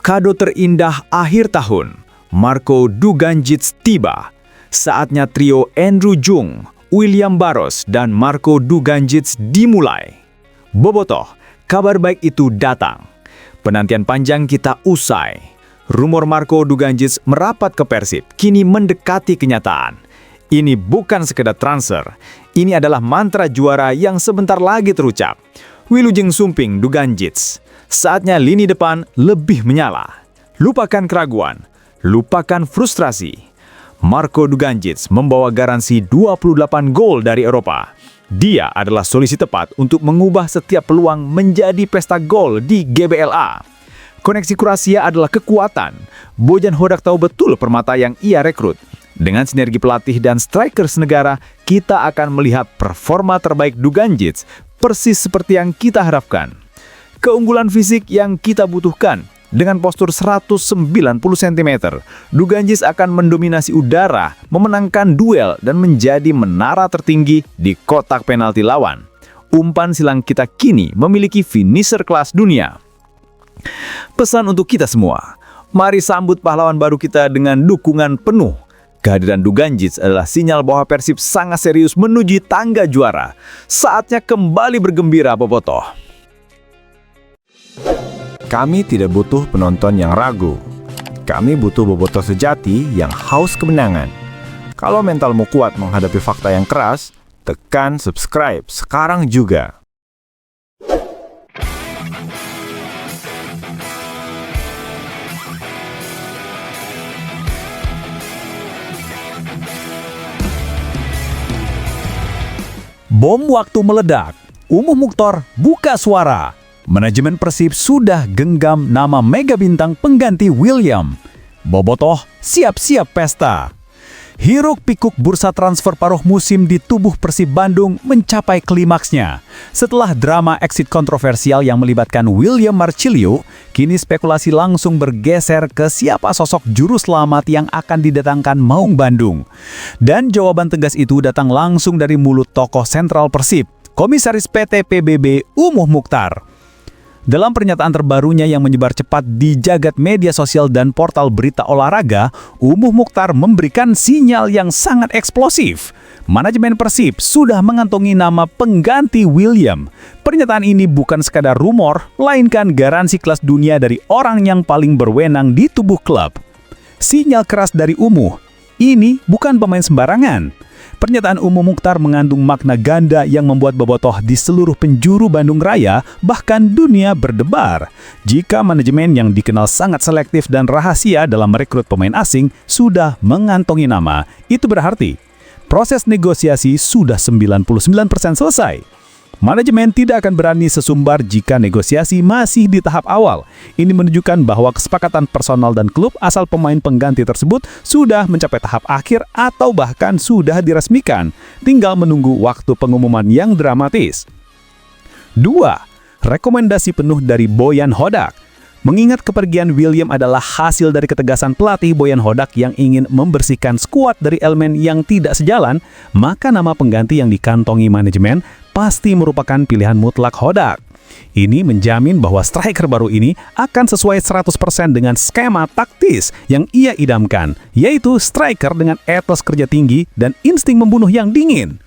Kado terindah akhir tahun, Marco Dugandzic tiba. Saatnya trio Andrew Jung, William Barros, dan Marco Dugandzic dimulai. Bobotoh, kabar baik itu datang. Penantian panjang kita usai. Rumor Marco Dugandzic merapat ke Persib kini mendekati kenyataan. Ini bukan sekedar transfer, ini adalah mantra juara yang sebentar lagi terucap. Wilujeng Sumping Dugandzic. Saatnya lini depan lebih menyala. Lupakan keraguan, lupakan frustrasi. Marco Dugandzic membawa garansi 28 gol dari Eropa. Dia adalah solusi tepat untuk mengubah setiap peluang menjadi pesta gol di GBLA. Koneksi Kroasia adalah kekuatan. Bojan Hodak tahu betul permata yang ia rekrut. Dengan sinergi pelatih dan striker senegara, kita akan melihat performa terbaik Dugandzic persis seperti yang kita harapkan. Keunggulan fisik yang kita butuhkan. Dengan postur 190 cm, Dugandzic akan mendominasi udara, memenangkan duel, dan menjadi menara tertinggi di kotak penalti lawan. Umpan silang kita kini memiliki finisher kelas dunia. Pesan untuk kita semua, mari sambut pahlawan baru kita dengan dukungan penuh. Kehadiran Dugandzic adalah sinyal bahwa Persib sangat serius menuju tangga juara. Saatnya kembali bergembira, bobotoh. Kami tidak butuh penonton yang ragu. Kami butuh bobotoh sejati yang haus kemenangan. Kalau mentalmu kuat menghadapi fakta yang keras, tekan subscribe sekarang juga. Bom waktu meledak. Umuh Mukhtar buka suara. Manajemen Persib sudah genggam nama mega bintang pengganti William. Bobotoh siap-siap pesta. Hiruk-pikuk bursa transfer paruh musim di tubuh Persib Bandung mencapai klimaksnya. Setelah drama exit kontroversial yang melibatkan William Marcilio, kini spekulasi langsung bergeser ke siapa sosok juru selamat yang akan didatangkan Maung Bandung. Dan jawaban tegas itu datang langsung dari mulut tokoh sentral Persib, Komisaris PT PBB Umuh Mukhtar. Dalam pernyataan terbarunya yang menyebar cepat di jagat media sosial dan portal berita olahraga, Umuh Mukhtar memberikan sinyal yang sangat eksplosif. Manajemen Persib sudah mengantongi nama pengganti William. Pernyataan ini bukan sekadar rumor, melainkan garansi kelas dunia dari orang yang paling berwenang di tubuh klub. Sinyal keras dari Umuh, ini bukan pemain sembarangan. Pernyataan Umuh Mukhtar mengandung makna ganda yang membuat bobotoh di seluruh penjuru Bandung Raya, bahkan dunia berdebar. Jika manajemen yang dikenal sangat selektif dan rahasia dalam merekrut pemain asing sudah mengantongi nama, itu berarti proses negosiasi sudah 99% selesai. Manajemen tidak akan berani sesumbar jika negosiasi masih di tahap awal. Ini menunjukkan bahwa kesepakatan personal dan klub asal pemain pengganti tersebut sudah mencapai tahap akhir atau bahkan sudah diresmikan. Tinggal menunggu waktu pengumuman yang dramatis. 2. Rekomendasi penuh dari Bojan Hodak. Mengingat kepergian William adalah hasil dari ketegasan pelatih Bojan Hodak yang ingin membersihkan skuad dari elemen yang tidak sejalan, maka nama pengganti yang dikantongi manajemen pasti merupakan pilihan mutlak Hodak. Ini menjamin bahwa striker baru ini akan sesuai 100% dengan skema taktis yang ia idamkan, yaitu striker dengan etos kerja tinggi dan insting membunuh yang dingin.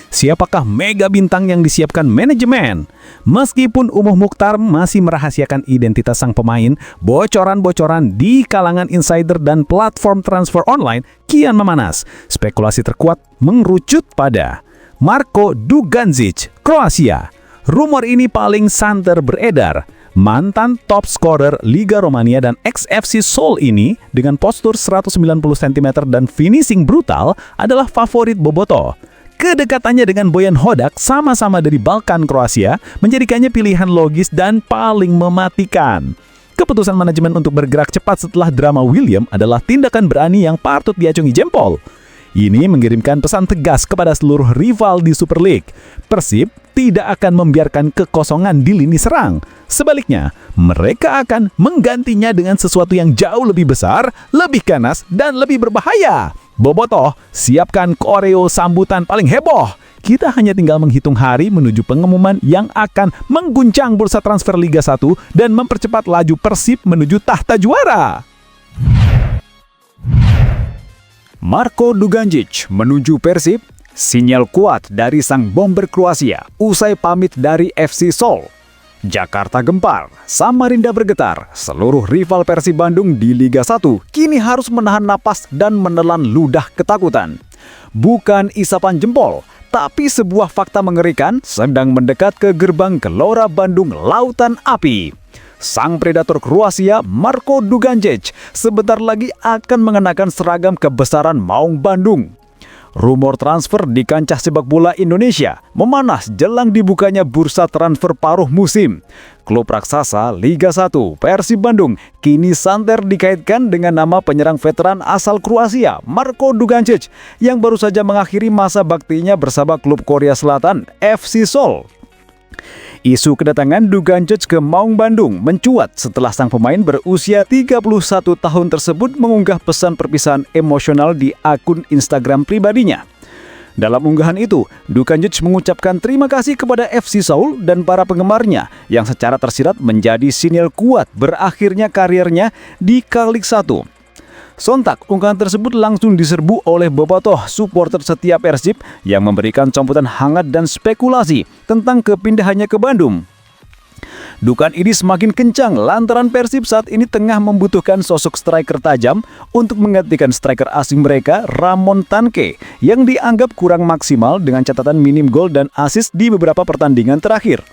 Siapakah mega bintang yang disiapkan manajemen? Meskipun Umuh Mukhtar masih merahasiakan identitas sang pemain, bocoran-bocoran di kalangan insider dan platform transfer online kian memanas. Spekulasi terkuat mengerucut pada Marco Dugandzic, Kroasia. Rumor ini paling santer beredar. Mantan top scorer Liga Romania dan ex-FC Seoul ini dengan postur 190 cm dan finishing brutal adalah favorit bobotoh. Kedekatannya dengan Bojan Hodak sama-sama dari Balkan Kroasia menjadikannya pilihan logis dan paling mematikan. Keputusan manajemen untuk bergerak cepat setelah drama William adalah tindakan berani yang patut diacungi jempol. Ini mengirimkan pesan tegas kepada seluruh rival di Super League. Persib tidak akan membiarkan kekosongan di lini serang. Sebaliknya, mereka akan menggantinya dengan sesuatu yang jauh lebih besar, lebih ganas, dan lebih berbahaya. Bobotoh, siapkan koreo sambutan paling heboh. Kita hanya tinggal menghitung hari menuju pengumuman yang akan mengguncang bursa transfer Liga 1 dan mempercepat laju Persib menuju tahta juara. Marko Duganjic menuju Persib, sinyal kuat dari sang bomber Kroasia usai pamit dari FC Seoul. Jakarta gempar, Samarinda bergetar, seluruh rival Persib Bandung di Liga 1 kini harus menahan napas dan menelan ludah ketakutan. Bukan isapan jempol, tapi sebuah fakta mengerikan sedang mendekat ke gerbang Gelora Bandung Lautan Api. Sang predator Kroasia, Marko Duganjic, sebentar lagi akan mengenakan seragam kebesaran Maung Bandung. Rumor transfer di kancah sepak bola Indonesia memanas jelang dibukanya bursa transfer paruh musim. Klub raksasa Liga 1 Persib Bandung kini santer dikaitkan dengan nama penyerang veteran asal Kroasia, Marko Duganjic, yang baru saja mengakhiri masa baktinya bersama klub Korea Selatan, FC Seoul. Isu kedatangan Duganjic ke Maung Bandung mencuat setelah sang pemain berusia 31 tahun tersebut mengunggah pesan perpisahan emosional di akun Instagram pribadinya. Dalam unggahan itu, Duganjic mengucapkan terima kasih kepada FC Seoul dan para penggemarnya yang secara tersirat menjadi sinyal kuat berakhirnya karirnya di K-League 1. Sontak, unggahan tersebut langsung diserbu oleh bobotoh supporter setia Persib yang memberikan sambutan hangat dan spekulasi tentang kepindahannya ke Bandung. Dugaan ini semakin kencang lantaran Persib saat ini tengah membutuhkan sosok striker tajam untuk menggantikan striker asing mereka, Ramon Tanke, yang dianggap kurang maksimal dengan catatan minim gol dan assist di beberapa pertandingan terakhir.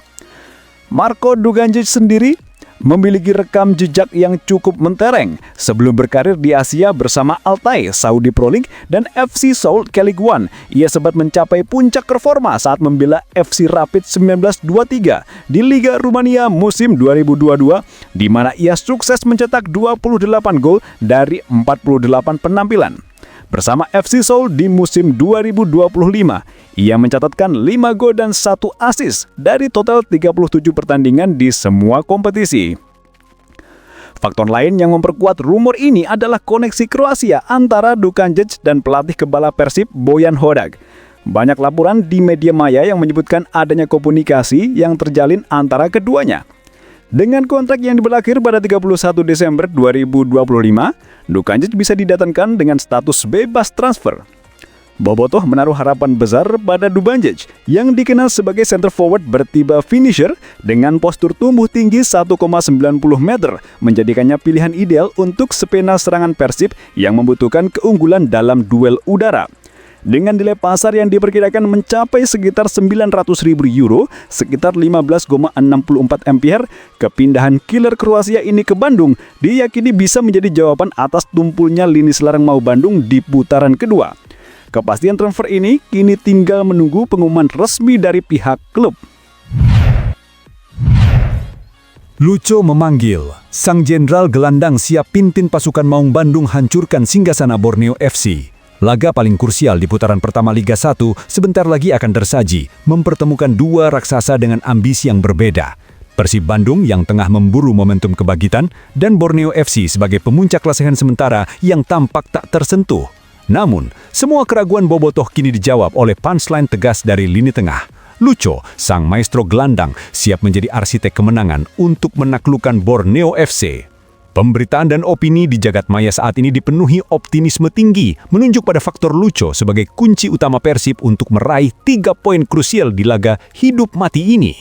Marko Duganjic sendiri memiliki rekam jejak yang cukup mentereng sebelum berkarir di Asia bersama Altay Saudi Pro League dan FC Seoul K-League 1. Ia sempat mencapai puncak performa saat membela FC Rapid 1923 di Liga Rumania musim 2022, di mana ia sukses mencetak 28 gol dari 48 penampilan. Bersama FC Seoul di musim 2025, ia mencatatkan 5 gol dan 1 assist dari total 37 pertandingan di semua kompetisi. Faktor lain yang memperkuat rumor ini adalah koneksi Kroasia antara Duganjic dan pelatih kepala Persib Bojan Hodak. Banyak laporan di media maya yang menyebutkan adanya komunikasi yang terjalin antara keduanya. Dengan kontrak yang berakhir pada 31 Desember 2025, Duganjic bisa didatangkan dengan status bebas transfer. Bobotoh menaruh harapan besar pada Duganjic yang dikenal sebagai center forward bertiba finisher dengan postur tumbuh tinggi 1,90 meter, menjadikannya pilihan ideal untuk skema serangan Persib yang membutuhkan keunggulan dalam duel udara. Dengan nilai pasar yang diperkirakan mencapai sekitar 900.000 euro, sekitar 15,64 ampere, kepindahan killer Kroasia ini ke Bandung diyakini bisa menjadi jawaban atas tumpulnya lini serang Maung Bandung di putaran kedua. Kepastian transfer ini kini tinggal menunggu pengumuman resmi dari pihak klub. Lucho memanggil, sang jenderal gelandang siap pimpin pasukan Maung Bandung hancurkan singgasana Borneo FC. Laga paling krusial di putaran pertama Liga 1 sebentar lagi akan tersaji, mempertemukan dua raksasa dengan ambisi yang berbeda. Persib Bandung yang tengah memburu momentum kebangkitan dan Borneo FC sebagai pemuncak klasemen sementara yang tampak tak tersentuh. Namun, semua keraguan bobotoh kini dijawab oleh punchline tegas dari lini tengah. Lucho, sang maestro gelandang, siap menjadi arsitek kemenangan untuk menaklukkan Borneo FC. Pemberitaan dan opini di jagat maya saat ini dipenuhi optimisme tinggi, menunjuk pada faktor Lucho sebagai kunci utama Persib untuk meraih 3 poin krusial di laga hidup mati ini.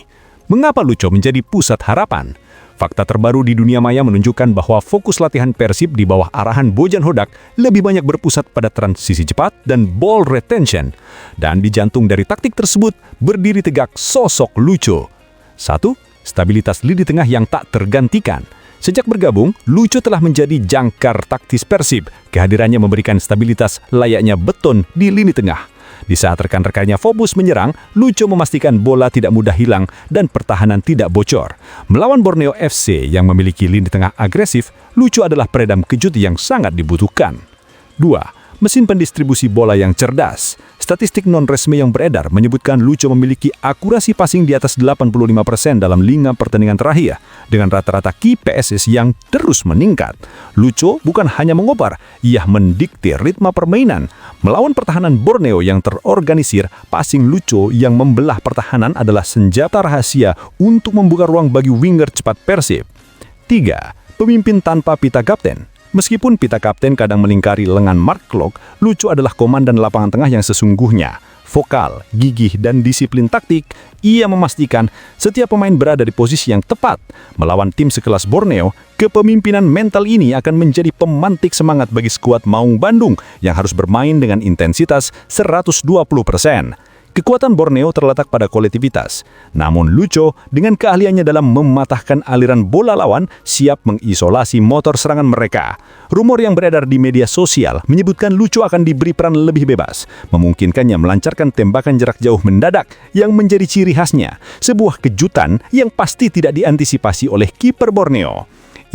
Mengapa Lucho menjadi pusat harapan? Fakta terbaru di dunia maya menunjukkan bahwa fokus latihan Persib di bawah arahan Bojan Hodak lebih banyak berpusat pada transisi cepat dan ball retention. Dan di jantung dari taktik tersebut berdiri tegak sosok Lucho. 1. Stabilitas lini tengah yang tak tergantikan. Sejak bergabung, Lucho telah menjadi jangkar taktis Persib. Kehadirannya memberikan stabilitas layaknya beton di lini tengah. Di saat rekan-rekannya fokus menyerang, Lucho memastikan bola tidak mudah hilang dan pertahanan tidak bocor. Melawan Borneo FC yang memiliki lini tengah agresif, Lucho adalah peredam kejut yang sangat dibutuhkan. 2. mesin pendistribusi bola yang cerdas. Statistik non-resmi yang beredar menyebutkan Lucho memiliki akurasi passing di atas 85% dalam 5 pertandingan terakhir, dengan rata-rata key passes yang terus meningkat. Lucho bukan hanya mengoper, ia mendikte ritme permainan. Melawan pertahanan Borneo yang terorganisir, passing Lucho yang membelah pertahanan adalah senjata rahasia untuk membuka ruang bagi winger cepat Persib. 3. Pemimpin tanpa pita kapten. Meskipun pita kapten kadang melingkari lengan Mark Klok, Lucho adalah komandan lapangan tengah yang sesungguhnya. Vokal, gigih, dan disiplin taktik, ia memastikan setiap pemain berada di posisi yang tepat. Melawan tim sekelas Borneo, kepemimpinan mental ini akan menjadi pemantik semangat bagi skuad Maung Bandung yang harus bermain dengan intensitas 120%. Kekuatan Borneo terletak pada kolektivitas. Namun Lucho dengan keahliannya dalam mematahkan aliran bola lawan siap mengisolasi motor serangan mereka. Rumor yang beredar di media sosial menyebutkan Lucho akan diberi peran lebih bebas, memungkinkannya melancarkan tembakan jarak jauh mendadak yang menjadi ciri khasnya. Sebuah kejutan yang pasti tidak diantisipasi oleh kiper Borneo.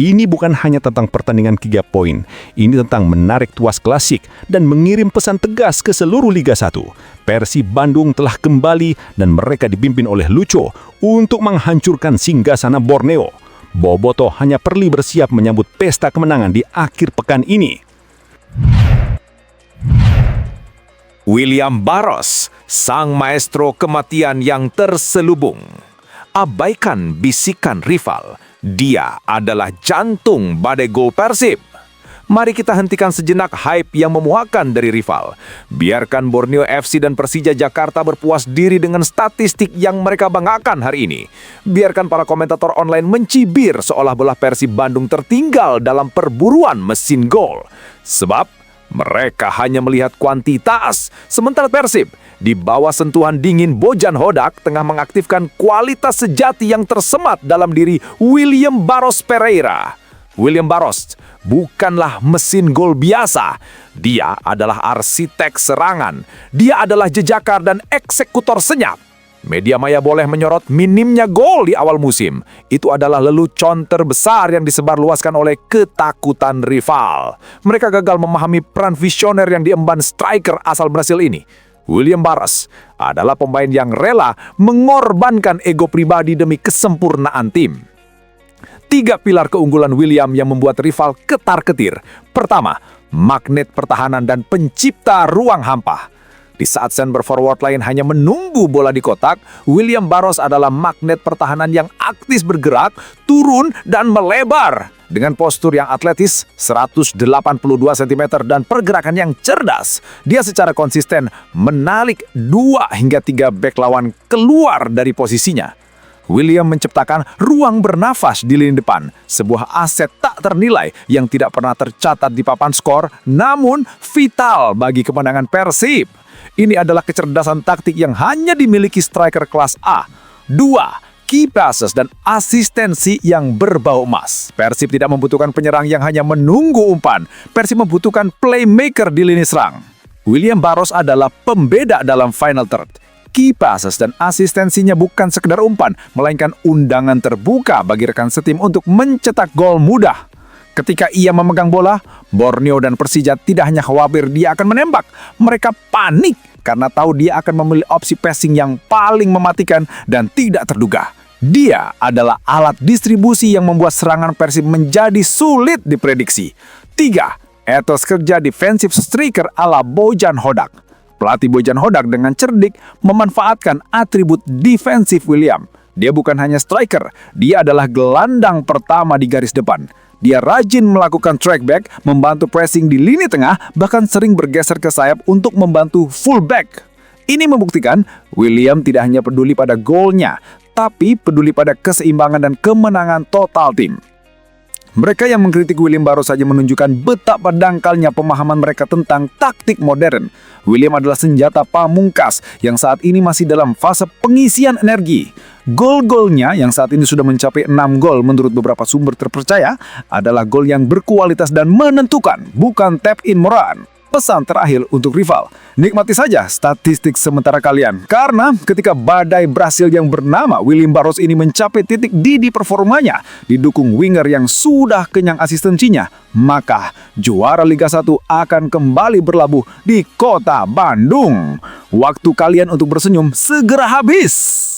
Ini bukan hanya tentang pertandingan 3 poin. Ini tentang menarik tuas klasik dan mengirim pesan tegas ke seluruh Liga 1. Persib Bandung telah kembali dan mereka dipimpin oleh Lucho untuk menghancurkan singgasana Borneo. Bobotoh hanya perlu bersiap menyambut pesta kemenangan di akhir pekan ini. William Barros, sang maestro kematian yang terselubung. Abaikan bisikan rival. Dia adalah jantung badai gol Persib. Mari kita hentikan sejenak hype yang memuakan dari rival. Biarkan Borneo FC dan Persija Jakarta berpuas diri dengan statistik yang mereka banggakan hari ini. Biarkan para komentator online mencibir seolah-olah Persib Bandung tertinggal dalam perburuan mesin gol. Sebab mereka hanya melihat kuantitas, sementara Persib di bawah sentuhan dingin Bojan Hodak tengah mengaktifkan kualitas sejati yang tersemat dalam diri William Barros Pereira. William Barros bukanlah mesin gol biasa. Dia adalah arsitek serangan. Dia adalah jejakar dan eksekutor senyap. Media maya boleh menyorot minimnya gol di awal musim. Itu adalah lelucon terbesar yang disebarluaskan oleh ketakutan rival. Mereka gagal memahami peran visioner yang diemban striker asal Brasil ini. William Barros adalah pemain yang rela mengorbankan ego pribadi demi kesempurnaan tim. 3 pilar keunggulan William yang membuat rival ketar-ketir. Pertama, magnet pertahanan dan pencipta ruang hampa. Di saat center forward lain hanya menunggu bola di kotak, William Barros adalah magnet pertahanan yang aktif bergerak, turun, dan melebar. Dengan postur yang atletis, 182 cm dan pergerakan yang cerdas, dia secara konsisten menarik 2 hingga 3 bek lawan keluar dari posisinya. William menciptakan ruang bernafas di lini depan, sebuah aset tak ternilai yang tidak pernah tercatat di papan skor, namun vital bagi kemenangan Persib. Ini adalah kecerdasan taktik yang hanya dimiliki striker kelas A. 2. Key passes dan asistensi yang berbau emas. Persib tidak membutuhkan penyerang yang hanya menunggu umpan. Persib membutuhkan playmaker di lini serang. William Barros adalah pembeda dalam final third. Key passes dan asistensinya bukan sekedar umpan, melainkan undangan terbuka bagi rekan setim untuk mencetak gol mudah. Ketika ia memegang bola, Borneo dan Persija tidak hanya khawatir dia akan menembak. Mereka panik karena tahu dia akan memilih opsi passing yang paling mematikan dan tidak terduga. Dia adalah alat distribusi yang membuat serangan Persib menjadi sulit diprediksi. 3. Etos kerja defensif striker ala Bojan Hodak. Pelatih Bojan Hodak dengan cerdik memanfaatkan atribut defensif William. Dia bukan hanya striker, dia adalah gelandang pertama di garis depan. Dia rajin melakukan track back, membantu pressing di lini tengah, bahkan sering bergeser ke sayap untuk membantu fullback. Ini membuktikan William tidak hanya peduli pada golnya, tapi peduli pada keseimbangan dan kemenangan total tim. Mereka yang mengkritik William Barros saja menunjukkan betapa dangkalnya pemahaman mereka tentang taktik modern. William adalah senjata pamungkas yang saat ini masih dalam fase pengisian energi. Gol-golnya yang saat ini sudah mencapai 6 gol menurut beberapa sumber terpercaya adalah gol yang berkualitas dan menentukan, bukan tap-in moran. Pesan terakhir untuk rival, nikmati saja statistik sementara kalian. Karena ketika badai Brasil yang bernama William Barros ini mencapai titik didih performanya, didukung winger yang sudah kenyang asistensinya, maka juara Liga 1 akan kembali berlabuh di kota Bandung. Waktu kalian untuk bersenyum segera habis.